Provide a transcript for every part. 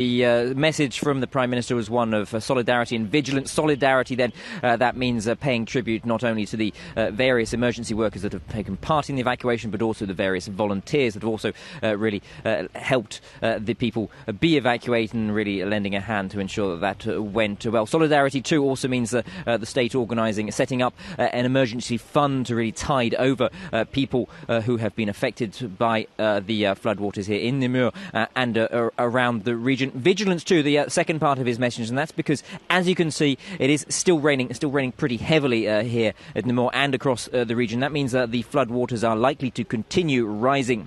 The message from the Prime Minister was one of solidarity and vigilance. Solidarity, then, that means paying tribute not only to the various emergency workers that have taken part in the evacuation, but also the various volunteers that have also really helped the people be evacuated and really lending a hand to ensure that went well. Solidarity, too, also means the state setting up an emergency fund to really tide over people who have been affected by the floodwaters here in Nemours and around the region. Vigilance too, the second part of his message, and that's because, as you can see, it is still raining pretty heavily here at Nemours and across the region. That means that the floodwaters are likely to continue rising.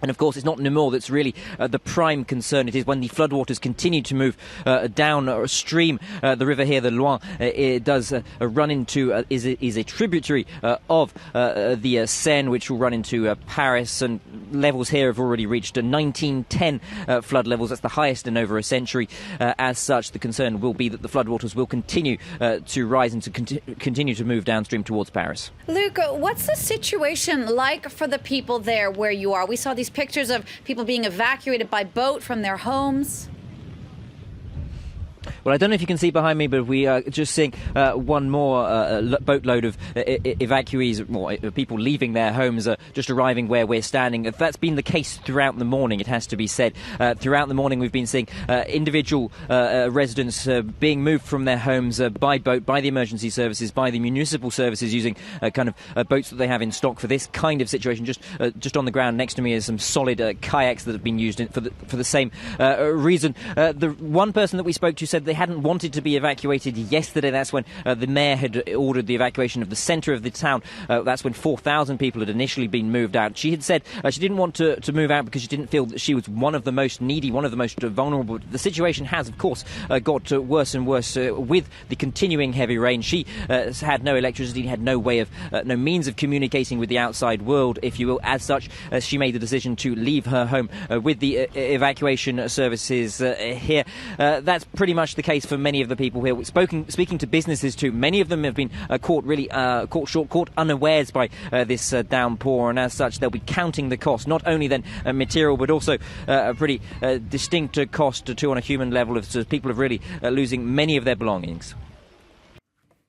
And of course, it's not Nemours that's really the prime concern. It is when the floodwaters continue to move downstream. The river here, the Loing, it does run into, is a tributary of the Seine, which will run into Paris. And levels here have already reached 1910 flood levels. That's the highest in over a century. As such, the concern will be that the floodwaters will continue to rise and to continue to move downstream towards Paris. Luke, what's the situation like for the people there where you are? We saw these pictures of people being evacuated by boat from their homes. Well, I don't know if you can see behind me, but we are just seeing one more boatload of evacuees, or people leaving their homes, just arriving where we're standing. That's been the case throughout the morning, it has to be said. Throughout the morning, we've been seeing individual residents being moved from their homes by boat, by the emergency services, by the municipal services, using boats that they have in stock for this kind of situation. Just on the ground next to me is some solid kayaks that have been used for the same reason. The one person that we spoke to said they hadn't wanted to be evacuated yesterday. That's when the mayor had ordered the evacuation of the centre of the town. That's when 4,000 people had initially been moved out. She had said she didn't want to move out because she didn't feel that she was one of the most needy, one of the most vulnerable. The situation has, of course, got worse and worse with the continuing heavy rain. She had no electricity, had no way of, no means of communicating with the outside world, if you will. As such, she made the decision to leave her home with the evacuation services here. That's pretty much the case for many of the people here. Speaking to businesses too, many of them have been caught unawares by this downpour, and as such they'll be counting the cost, not only then material, but also a pretty distinct cost too on a human level, of people are really losing many of their belongings.